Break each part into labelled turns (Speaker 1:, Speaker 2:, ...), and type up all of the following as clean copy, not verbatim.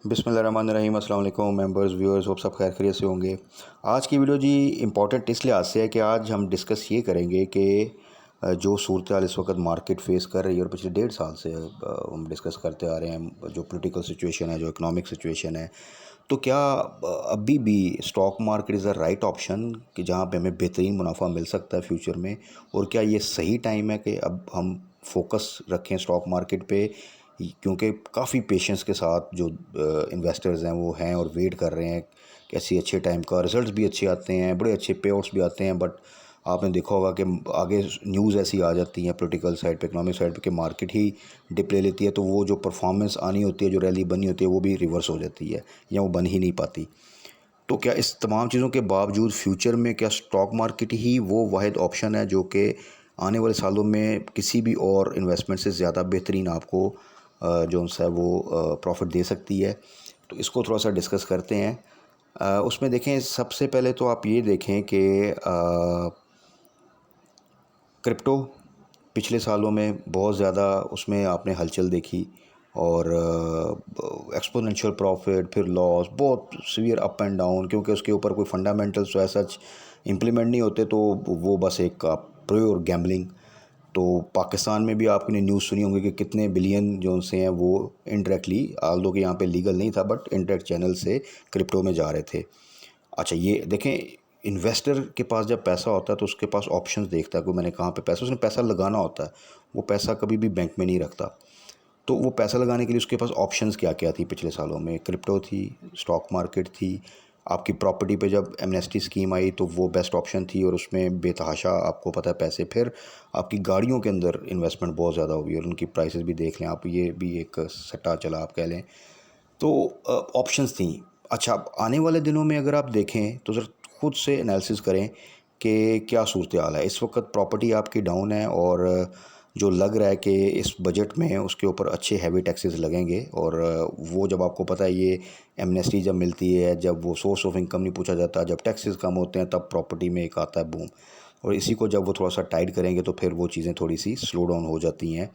Speaker 1: बिस्मिल्लाहिर्रहमानिर्रहीम। अस्सलाम वालेकुम मेंबर्स व्यूअर्स, होप सब खैर खैरियत से होंगे। आज की वीडियो जी इम्पॉर्टेंट इस लिहाज से है कि आज हम डिस्कस ये करेंगे कि जो सूरत हाल इस वक्त मार्केट फ़ेस कर रही है और पिछले 1.5 साल से हम डिस्कस करते आ रहे हैं, जो पॉलिटिकल सिचुएशन है, जो इकोनॉमिक सिचुएशन है, तो क्या अभी भी stock market is a right option कि जहाँ पे हमें बेहतरीन मुनाफा मिल सकता है फ्यूचर में? और क्या ये सही टाइम है कि अब हम फोकस रखें स्टॉक मार्केट पे, क्योंकि काफ़ी पेशेंस के साथ जो इन्वेस्टर्स हैं वो हैं और वेट कर रहे हैं कि ऐसी अच्छे टाइम का रिजल्ट्स भी अच्छे आते हैं, बड़े अच्छे पे आउट्स भी आते हैं। बट आपने देखा होगा कि आगे न्यूज़ ऐसी आ जाती हैं पॉलिटिकल साइड पे, इकोनॉमिक साइड पे, कि मार्केट ही डिप ले लेती है, तो वो जो परफॉर्मेंस आनी होती है, जो रैली बनी होती है, वो भी रिवर्स हो जाती है या वो बन ही नहीं पाती। तो क्या इस तमाम चीज़ों के बावजूद फ्यूचर में क्या स्टॉक मार्केट ही वो वाहिद ऑप्शन है जो कि आने वाले सालों में किसी भी और इन्वेस्टमेंट से ज़्यादा बेहतरीन आपको जो उनसा है वो प्रॉफिट दे सकती है? तो इसको थोड़ा सा डिस्कस करते हैं। उसमें देखें, सबसे पहले तो आप ये देखें कि क्रिप्टो पिछले सालों में बहुत ज़्यादा उसमें आपने हलचल देखी, और एक्सपोनेंशियल प्रॉफिट, फिर लॉस, बहुत सीवियर अप एंड डाउन, क्योंकि उसके ऊपर कोई फंडामेंटल्स तो ऐसा इम्प्लीमेंट नहीं होते, तो वो बस एक प्योर गैम्बलिंग। तो पाकिस्तान में भी आपने न्यूज़ सुनी होंगी कि कितने बिलियन जो से हैं वो इनडायरेक्टली, आल्दो कि यहाँ पे लीगल नहीं था, बट इनडायरेक्ट चैनल से क्रिप्टो में जा रहे थे। अच्छा, ये देखें, इन्वेस्टर के पास जब पैसा होता है तो उसके पास ऑप्शंस देखता है, कोई मैंने कहाँ पे पैसा, उसने पैसा लगाना होता है, वो पैसा कभी भी बैंक में नहीं रखता। तो वो पैसा लगाने के लिए उसके पास ऑप्शंस क्या क्या थी पिछले सालों में? क्रिप्टो थी, स्टॉक मार्केट थी, आपकी प्रॉपर्टी पे जब एमनेस्टी स्कीम आई तो वो बेस्ट ऑप्शन थी, और उसमें बेतहाशा आपको पता है पैसे। फिर आपकी गाड़ियों के अंदर इन्वेस्टमेंट बहुत ज़्यादा हुई और उनकी प्राइसेस भी देख लें आप, ये भी एक सट्टा चला आप कह लें। तो ऑप्शंस थी। अच्छा, अब आने वाले दिनों में अगर आप देखें तो ज़रा खुद से एनालिसिस करें कि क्या सूरत हाल है। इस वक्त प्रॉपर्टी आपकी डाउन है, और जो लग रहा है कि इस बजट में उसके ऊपर अच्छे हैवी टैक्सेस लगेंगे, और वो जब आपको पता है ये एमनेस्टी जब मिलती है, जब वो सोर्स ऑफ इनकम नहीं पूछा जाता, जब टैक्सेस कम होते हैं, तब प्रॉपर्टी में एक आता है बूम। और इसी को जब वो थोड़ा सा टाइट करेंगे तो फिर वो चीज़ें थोड़ी सी स्लो डाउन हो जाती हैं।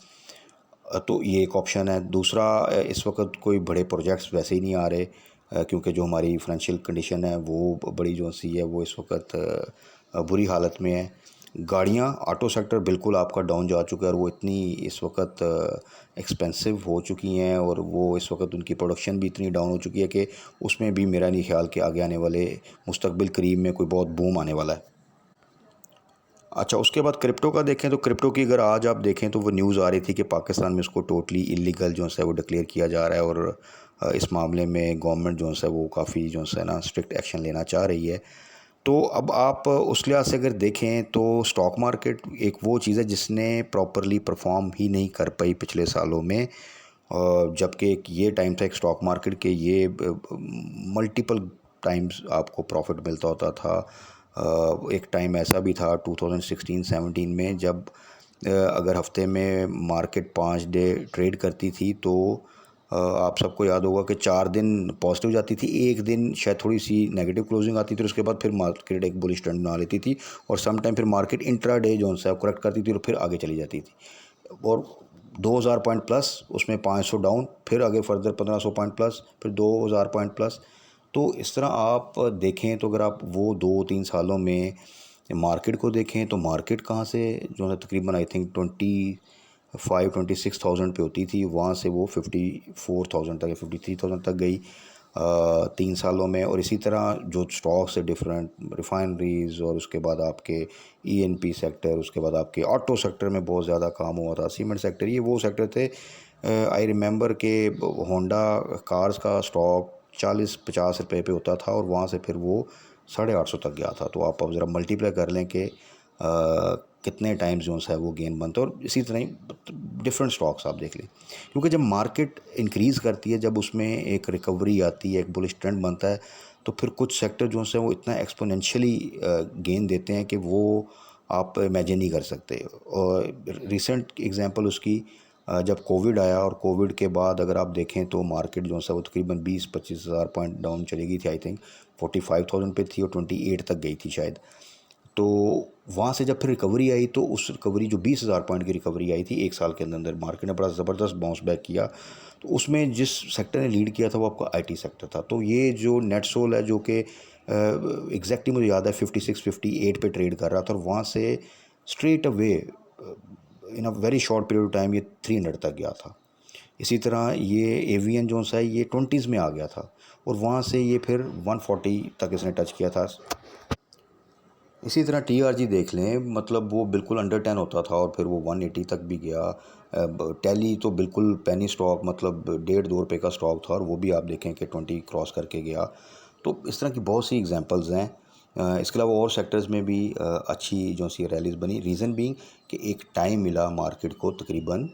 Speaker 1: तो ये एक ऑप्शन है। दूसरा, इस वक्त कोई बड़े प्रोजेक्ट्स वैसे ही नहीं आ रहे, क्योंकि जो हमारी फाइनेंशियल कंडीशन है वो बड़ी जो सी है वो इस वक्त बुरी हालत में है। गाड़ियाँ, ऑटो सेक्टर बिल्कुल आपका डाउन जा चुका है, और वो इतनी इस वक्त एक्सपेंसिव हो चुकी हैं, और वो इस वक्त उनकी प्रोडक्शन भी इतनी डाउन हो चुकी है कि उसमें भी मेरा नहीं ख्याल कि आगे आने वाले मुस्तकबिल करीब में कोई बहुत बूम आने वाला है। अच्छा, उसके बाद क्रिप्टो का देखें तो क्रिप्टो की अगर आज आप देखें तो वो न्यूज़ आ रही थी कि पाकिस्तान में उसको टोटली इलीगल जो है वो डिक्लेयर किया जा रहा है, और इस मामले में गवर्नमेंट जो है वो काफ़ी जो है ना स्ट्रिक्ट एक्शन लेना चाह रही है। तो अब आप उस लिहाज से अगर देखें तो स्टॉक मार्केट एक वो चीज़ है जिसने प्रॉपरली परफॉर्म ही नहीं कर पाई पिछले सालों में, जबकि एक ये टाइम था एक स्टॉक मार्केट के, ये मल्टीपल टाइम्स आपको प्रॉफिट मिलता होता था। एक टाइम ऐसा भी था 2016-17 में, जब अगर हफ्ते में मार्केट 5 डे ट्रेड करती थी तो आप सबको याद होगा कि 4 दिन पॉजिटिव जाती थी, एक दिन शायद थोड़ी सी नेगेटिव क्लोजिंग आती थी, और उसके बाद फिर मार्केट एक बुलिश ट्रेंड बना लेती थी, और सम टाइम फिर मार्केट इंट्रा डे जो है करेक्ट करती थी और फिर आगे चली जाती थी। और 2000 पॉइंट प्लस, उसमें 500 डाउन, फिर आगे फर्दर 1500 पॉइंट प्लस, फिर 2000 पॉइंट प्लस। तो इस तरह आप देखें तो अगर आप वो 2-3 सालों में मार्केट को देखें तो मार्केट कहाँ से जो है तकरीबन आई थिंक 25-26,000 पे होती थी, वहाँ से वो 54,000 तक या 53,000 तक गई 3 सालों में। और इसी तरह जो स्टॉक्स है डिफरेंट, रिफाइनरीज, और उसके बाद आपके ईएनपी सेक्टर, उसके बाद आपके ऑटो सेक्टर में बहुत ज़्यादा काम हुआ था, सीमेंट सेक्टर, ये वो सेक्टर थे। आई रिमेंबर के होंडा कार्स का स्टॉक 40-50 रुपये पे होता था, और वहाँ से फिर वो 850 तक गया था। तो आप अब ज़रा मल्टीप्लाई कर लें कि कितने टाइम्स जो है वो गेन बनता है। और इसी तरह ही डिफरेंट स्टॉक्स आप देख लें, क्योंकि जब मार्केट इंक्रीज़ करती है, जब उसमें एक रिकवरी आती है, एक बुलिश ट्रेंड बनता है, तो फिर कुछ सेक्टर जो है वो इतना एक्सपोनेंशियली गेन देते हैं कि वो आप इमेजिन नहीं कर सकते। और रिसेंट एग्जांपल उसकी, जब कोविड आया, और कोविड के बाद अगर आप देखें तो मार्केट जो है वो तकरीबन 20-25 हज़ार पॉइंट डाउन चली गई थी, आई थिंक 45,000 पे थी और 28 तक गई थी शायद। तो वहाँ से जब फिर रिकवरी आई तो उस रिकवरी जो 20,000 पॉइंट की रिकवरी आई थी एक साल के अंदर मार्केट ने बड़ा ज़बरदस्त बाउंस बैक किया। तो उसमें जिस सेक्टर ने लीड किया था वो आपका आईटी सेक्टर था। तो ये जो नेट सोल है जो कि एग्जैक्टली मुझे याद है 56-58 पे ट्रेड कर रहा था और वहाँ से straight away in a very short period of time ये 300 तक गया था। इसी तरह ये एवीएन जो सा है ये 20s में आ गया था और वहाँ से ये फिर 140 तक इसने टच किया था। इसी तरह टीआरजी देख लें, मतलब वो बिल्कुल अंडर 10 होता था और फिर वो 180 तक भी गया। टैली तो बिल्कुल पेनी स्टॉक, मतलब 1.5-2 रुपये का स्टॉक था और वो भी आप देखें कि 20 क्रॉस करके गया। तो इस तरह की बहुत सी एग्जांपल्स हैं। इसके अलावा और सेक्टर्स में भी अच्छी जो सी रैलीज बनी। रीज़न बीइंग कि एक टाइम मिला मार्केट को तकरीबन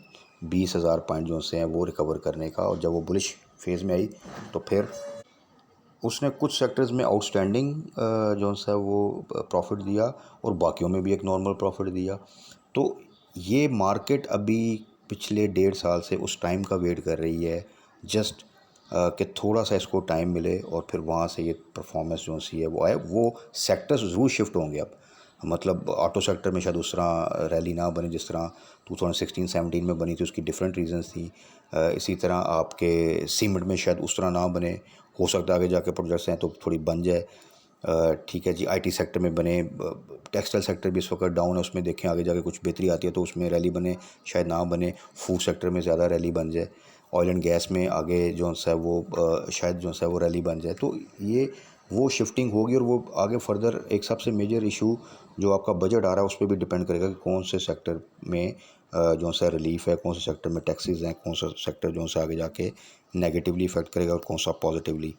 Speaker 1: 20,000 पॉइंट जो से हैं वो रिकवर करने का, और जब वो बुलिश फेज़ में आई तो फिर उसने कुछ सेक्टर्स में आउटस्टैंडिंग जो सा वो प्रॉफिट दिया और बाकियों में भी एक नॉर्मल प्रॉफिट दिया। तो ये मार्केट अभी पिछले 1.5 साल से उस टाइम का वेट कर रही है जस्ट कि थोड़ा सा इसको टाइम मिले और फिर वहाँ से ये परफॉर्मेंस जो सी है वो आए। वो सेक्टर्स ज़रूर शिफ्ट होंगे अब, मतलब ऑटो सेक्टर में शायद उस तरह रैली ना बने जिस तरह 2016-17 में बनी थी, उसकी डिफरेंट रीजंस थी। इसी तरह आपके सीमेंट में शायद उस तरह ना बने, हो सकता है आगे जाके प्रोजेक्ट्स हैं तो थोड़ी बन जाए। ठीक है जी, आईटी सेक्टर में बने। टेक्सटाइल सेक्टर भी इस वक्त डाउन है, उसमें देखें आगे जाके कुछ बेहतरी आती है तो उसमें रैली बने, शायद ना बने। फूड सेक्टर में ज़्यादा रैली बन जाए। ऑयल एंड गैस में आगे जो सा है वो शायद जो सा है वो रैली बन जाए। तो ये वो शिफ्टिंग होगी और वो आगे फर्दर एक सबसे मेजर इशू जो आपका बजट आ रहा है उस पर भी डिपेंड करेगा कि कौन से सेक्टर में जो सा रिलीफ है, कौन से सेक्टर में टैक्सेस हैं, कौन सा सेक्टर जो सा आगे जाके नेगेटिवली इफेक्ट करेगा और कौन सा पॉजिटिवली।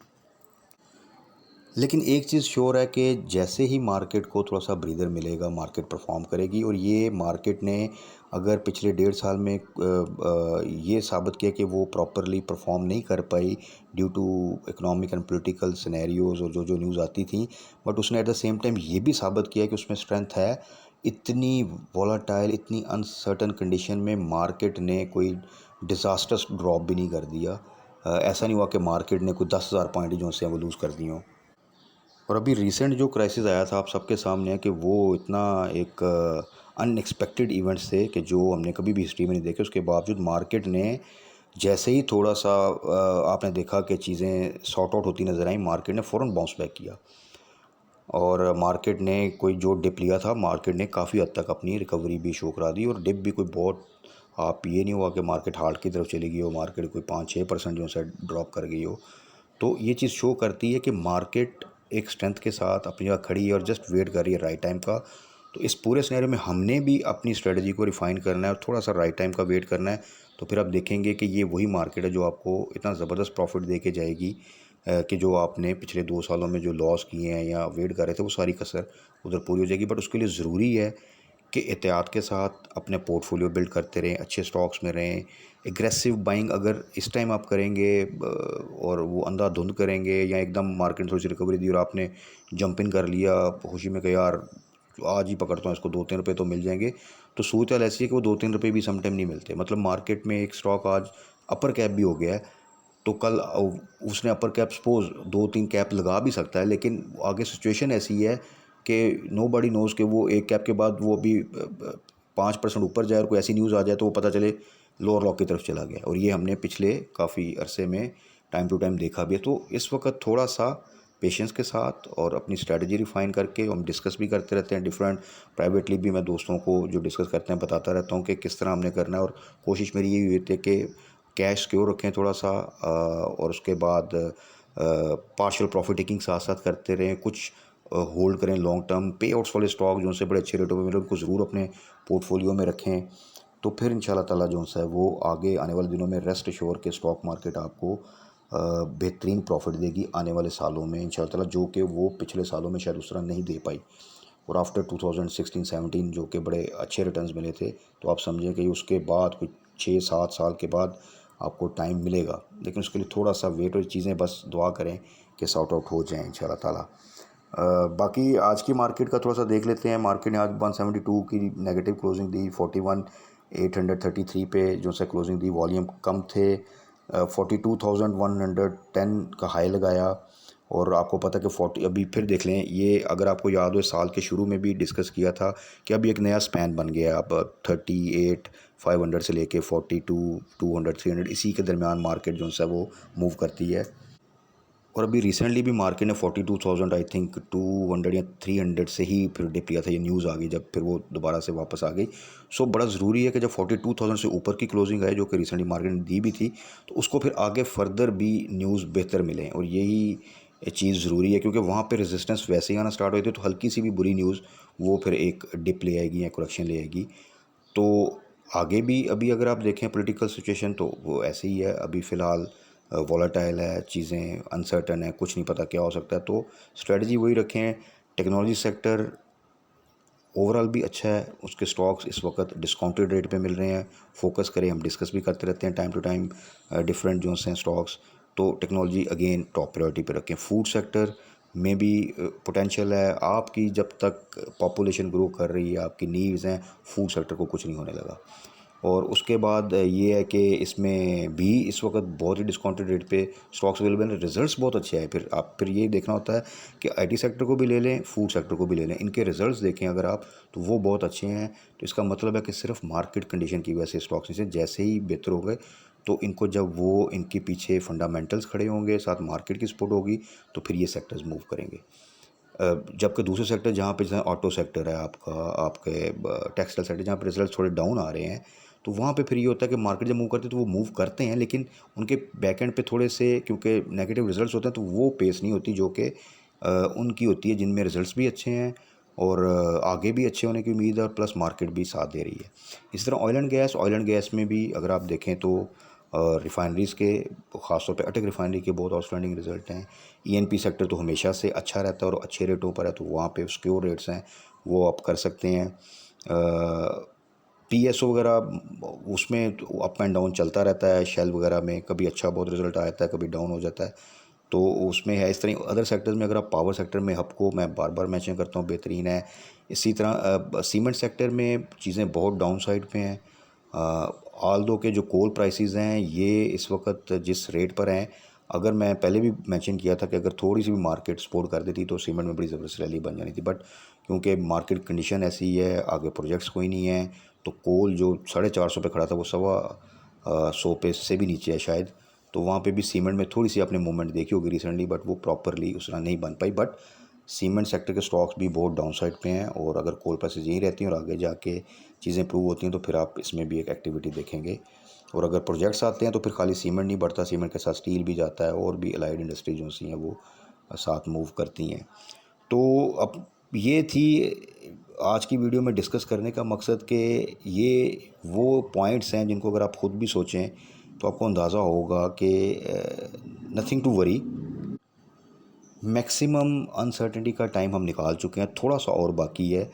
Speaker 1: लेकिन एक चीज़ श्योर है कि जैसे ही मार्केट को थोड़ा सा ब्रीदर मिलेगा मार्केट परफॉर्म करेगी। और ये मार्केट ने अगर पिछले 1.5 साल में ये साबित किया कि वो प्रॉपरली परफॉर्म नहीं कर पाई due to economic and political scenarios और जो जो न्यूज़ आती थी, बट उसने एट द सेम टाइम ये भी साबित किया कि उसमें स्ट्रेंथ है। इतनी वॉलाटाइल, इतनी अनसर्टन कंडीशन में मार्केट ने कोई डिज़ास्टर्स ड्रॉप भी नहीं कर दिया। ऐसा नहीं हुआ कि मार्केट ने कोई 10,000 पॉइंट जो से वो लूज़ कर दी हों। और अभी रिसेंट जो क्राइसिस आया था आप सबके सामने है कि वो इतना एक अनएक्सपेक्टेड इवेंट्स थे कि जो हमने कभी भी हिस्ट्री में नहीं देखे। उसके बावजूद मार्केट ने जैसे ही थोड़ा सा आपने देखा कि चीज़ें सॉर्ट आउट होती नज़र आई, मार्केट ने फ़ौरन बाउंस बैक किया और मार्केट ने कोई जो डिप लिया था मार्केट ने काफ़ी हद तक अपनी रिकवरी भी शो करा दी। और डिप भी कोई बहुत, आप ये नहीं हुआ कि मार्केट हार्ट की तरफ चली गई हो, मार्केट कोई 5-6% जो है ड्रॉप कर गई हो। तो ये चीज़ शो करती है कि मार्केट एक स्ट्रेंथ के साथ अपनी जगह खड़ी है और जस्ट वेट कर रही है राइट टाइम का। तो इस पूरे सिनेरियो में हमने भी अपनी स्ट्रेटजी को रिफ़ाइन करना है और थोड़ा सा राइट टाइम का वेट करना है। तो फिर आप देखेंगे कि ये वही मार्केट है जो आपको इतना ज़बरदस्त प्रॉफिट दे के जाएगी कि जो आपने पिछले 2 सालों में जो लॉस किए हैं या वेट कर रहे थे वो सारी कसर उधर पूरी हो जाएगी। बट उसके लिए ज़रूरी है कि एहतियात के साथ अपने पोर्टफोलियो बिल्ड करते रहें, अच्छे स्टॉक्स में रहें। एग्रेसिव बाइंग अगर इस टाइम आप करेंगे और वो अंधाधुंध करेंगे या एकदम मार्केट थोड़ी सी रिकवरी दी और आपने जंप इन कर लिया खुशी में कि यार आज ही पकड़ता हूँ इसको, 2-3 रुपये तो मिल जाएंगे, तो सूरत हाल ऐसी है कि वो 2-3 रुपये भी समटाइम नहीं मिलते। मतलब मार्केट में एक स्टॉक आज अपर कैप भी हो गया है तो कल उसने अपर कैप सपोज 2-3 कैप लगा भी सकता है, लेकिन आगे सिचुएशन ऐसी है कि नो बडी नोज़ कि वो एक कैप के बाद वो अभी 5% ऊपर जाए और कोई ऐसी न्यूज़ आ जाए तो वो पता चले लोअर लॉक की तरफ चला गया। और ये हमने पिछले काफ़ी अरसे में टाइम टू टाइम देखा भी है। तो इस वक्त थोड़ा सा पेशेंस के साथ और अपनी स्ट्रेटजी रिफ़ाइन करके हम डिस्कस भी करते रहते हैं डिफरेंट, प्राइवेटली भी मैं दोस्तों को जो डिस्कस करते हैं बताता रहता हूँ कि किस तरह हमने करना है। और कोशिश मेरी यही होती है कि कैश सिक्योर रखें थोड़ा सा और उसके बाद पार्शियल प्रॉफिट टेकिंग साथ साथ करते रहें, कुछ होल्ड करें लॉन्ग टर्म पे आउट्स वाले स्टॉक जो उनसे बड़े अच्छे रेटों में मिले उनको ज़रूर अपने पोर्टफोलियो में रखें। तो फिर इंशाल्लाह ताला जो सा है वो आगे आने वाले दिनों में रेस्ट एश्योर के स्टॉक मार्केट आपको बेहतरीन प्रॉफिट देगी आने वाले सालों में इंशाल्लाह ताला, जो कि वो पिछले सालों में शायद उस तरह नहीं दे पाई। और आफ्टर 2016-17 जो कि बड़े अच्छे रिटर्न्स मिले थे, तो आप समझें कि उसके बाद कुछ 6-7 साल के बाद आपको टाइम मिलेगा, लेकिन उसके लिए थोड़ा सा वेट और चीज़ें बस दुआ करें कि सॉर्ट आउट हो जाएँ इंशाल्लाह ताला। बाकी आज की मार्केट का थोड़ा सा देख लेते हैं। मार्केट ने आज 172 की नेगेटिव क्लोजिंग दी, 41,833 पे जो से क्लोजिंग दी। वॉल्यूम कम थे, 42,110 का हाई लगाया और आपको पता है कि 40 अभी फिर देख लें, ये अगर आपको याद हो साल के शुरू में भी डिस्कस किया था कि अभी एक नया स्पैन बन गया, अब 38,500 से लेके 42, 200, 300 इसी के दरमियान मार्केट जो है वो मूव करती है। और अभी रिसेंटली भी मार्केट ने 42,000 आई थिंक 200 या 300 से ही फिर डिप लिया था, ये न्यूज़ आ गई जब फिर वो दोबारा से वापस आ गई। सो बड़ा ज़रूरी है कि जब 42,000 से ऊपर की क्लोजिंग है जो कि रिसेंटली मार्केट ने दी भी थी, तो उसको फिर आगे फर्दर भी न्यूज़ बेहतर मिलें, और यही चीज़ ज़रूरी है, क्योंकि वहाँ पे रेजिस्टेंस वैसे ही आना स्टार्ट होती है तो हल्की सी भी बुरी न्यूज़ वो फिर एक डिप ले आएगी या करेक्शन ले आएगी। तो आगे भी अभी अगर आप देखें पॉलिटिकल सिचुएशन तो वो ऐसे ही है, अभी फ़िलहाल वॉलेटाइल है, चीज़ें अनसर्टन है, कुछ नहीं पता क्या हो सकता है। तो स्ट्रेटजी वही रखें। टेक्नोलॉजी सेक्टर ओवरऑल भी अच्छा है, उसके स्टॉक्स इस वक्त डिस्काउंटेड रेट पे मिल रहे हैं। फोकस करें, हम डिस्कस भी करते रहते हैं टाइम टू टाइम डिफरेंट जो हैं स्टॉक्स। तो टेक्नोलॉजी अगेन टॉप प्रायोरिटी पे रखें। फूड सेक्टर में भी पोटेंशियल है, आपकी जब तक पॉपुलेशन ग्रो कर रही है, आपकी नीड्स हैं, फूड सेक्टर को कुछ नहीं होने लगा। और उसके बाद ये है कि इसमें भी इस वक्त बहुत ही डिस्काउंटेड रेट पे स्टॉक्स अवेलेबल हैं, रिजल्ट्स बहुत अच्छे आए। फिर आप फिर ये देखना होता है कि आईटी सेक्टर को भी ले लें, फूड सेक्टर को भी ले लें, इनके रिजल्ट्स देखें अगर आप तो वो बहुत अच्छे हैं। तो इसका मतलब है कि सिर्फ मार्केट कंडीशन की वजह से स्टॉक्स से जैसे ही बेहतर हो गए, तो इनको जब वो इनके पीछे फंडामेंटल्स खड़े होंगे, साथ मार्केट की सपोर्ट होगी, तो फिर ये सेक्टर्स मूव करेंगे। जबकि दूसरे सेक्टर जहाँ पे जैसे ऑटो सेक्टर है आपका, आपके टेक्सटाइल सेक्टर जहाँ पे रिजल्ट थोड़े डाउन आ रहे हैं, तो वहाँ पे फिर ये होता है कि मार्केट जब मूव करती है तो वो मूव करते हैं, लेकिन उनके बैक एंड पे थोड़े से क्योंकि नेगेटिव रिजल्ट्स होते हैं तो वो पेस नहीं होती जो कि उनकी होती है जिनमें रिजल्ट्स भी अच्छे हैं और आगे भी अच्छे होने की उम्मीद है, और प्लस मार्केट भी साथ दे रही है। इस तरह ऑयल एंड गैस में भी अगर आप देखें तो रिफाइनरीज़ के ख़ासतौर पे अटक रिफाइनरी के बहुत आउटस्टैंडिंग रिजल्ट हैं। ईएनपी सेक्टर तो हमेशा से अच्छा रहता है और अच्छे रेटों पर है, तो वहाँ पे सिक्योर रेट्स हैं, वो आप कर सकते हैं। पीएसओ वगैरह उसमें तो अप एंड डाउन चलता रहता है, शेल वगैरह में कभी अच्छा बहुत रिजल्ट आता है, कभी डाउन हो जाता है, तो उसमें है। इस तरह अदर सेक्टर्स में अगर आप पावर सेक्टर में हबको मैं बार बार मेंशन करता हूँ बेहतरीन है। इसी तरह सीमेंट सेक्टर में चीज़ें बहुत डाउन साइड पे हैं। ऑल दो के जो कोल प्राइसेस हैं ये इस वक्त जिस रेट पर हैं, अगर मैं पहले भी मेंशन किया था कि अगर थोड़ी सी भी मार्केट सपोर्ट कर देती तो सीमेंट में बड़ी ज़बरदस्त रैली बन जानी थी, बट क्योंकि मार्केट कंडीशन ऐसी है, आगे प्रोजेक्ट्स कोई नहीं है, तो कोल जो 450 पे खड़ा था वो 100 पे से भी नीचे है शायद। तो वहाँ पे भी सीमेंट में थोड़ी सी आपने मूवमेंट देखी होगी रिसेंटली, बट वो प्रॉपरली उस तरह नहीं बन पाई। बट सीमेंट सेक्टर के स्टॉक्स भी बहुत डाउन साइड पे हैं, और अगर कोल प्राइसेस यहीं रहती हैं और आगे जाके चीज़ें इंप्रूव होती हैं तो फिर आप इसमें भी एक एक्टिविटी देखेंगे। और अगर प्रोजेक्ट्स आते हैं तो फिर खाली सीमेंट नहीं बढ़ता, सीमेंट के साथ स्टील भी जाता है और भी अलाइड इंडस्ट्री जो सी हैं वो साथ मूव करती हैं। तो अब ये थी आज की वीडियो में डिस्कस करने का मकसद कि ये वो पॉइंट्स हैं जिनको अगर आप ख़ुद भी सोचें तो आपको अंदाज़ा होगा कि nothing to worry, maximum uncertainty का टाइम हम निकाल चुके हैं, थोड़ा सा और बाकी है,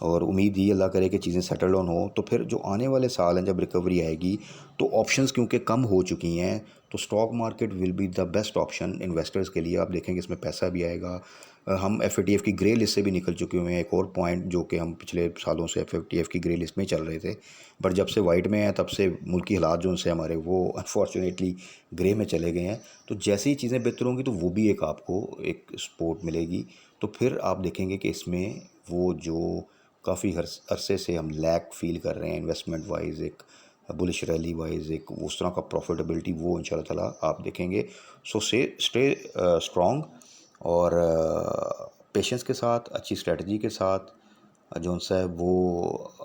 Speaker 1: और उम्मीद ये अल्लाह करे कि चीज़ें सेटल डाउन हो, तो फिर जो आने वाले साल हैं जब रिकवरी आएगी तो ऑप्शंस क्योंकि कम हो चुकी हैं, तो stock market will be the best option investors के लिए। आप देखेंगे इसमें पैसा भी आएगा। हम एफ की ग्रे लिस्ट से भी निकल चुके हुए हैं, एक और पॉइंट जो कि हम पिछले सालों से एफ की ग्रे लिस्ट में चल रहे थे, बट जब से वाइट में है तब से मुल्की हालात जो उनसे हमारे वो अनफॉर्चुनेटली ग्रे में चले गए हैं। तो जैसे ही चीज़ें बेहतर होंगी तो वो भी एक आपको एक सपोर्ट मिलेगी, तो फिर आप देखेंगे कि इसमें वो जो काफ़ी अरसे से हम लैक फील कर रहे हैं इन्वेस्टमेंट वाइज, एक बुलिश रैली वाइज, एक उस तरह का प्रॉफिटेबिलिटी वो इंशाल्लाह ताला आप देखेंगे। सो से स्टे स्ट्रॉन्ग और पेशेंस के साथ, अच्छी स्ट्रेटजी के साथ जो उनसा है वो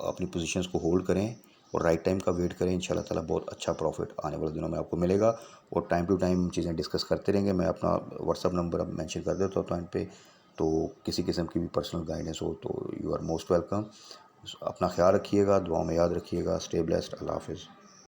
Speaker 1: अपनी पोजीशंस को होल्ड करें और राइट टाइम का वेट करें। इंशाल्लाह ताला बहुत अच्छा प्रॉफिट आने वाले दिनों में आपको मिलेगा, और टाइम टू टाइम चीज़ें डिस्कस करते रहेंगे। मैं अपना व्हाट्सअप नंबर अब मेंशन कर देता हूँ टाइम पे, तो किसी किस्म की भी पर्सनल गाइडेंस हो तो यू आर मोस्ट वेलकम। अपना ख्याल रखिएगा, दुआ में याद रखिएगा। Stay blessed. अल्लाह हाफिज़।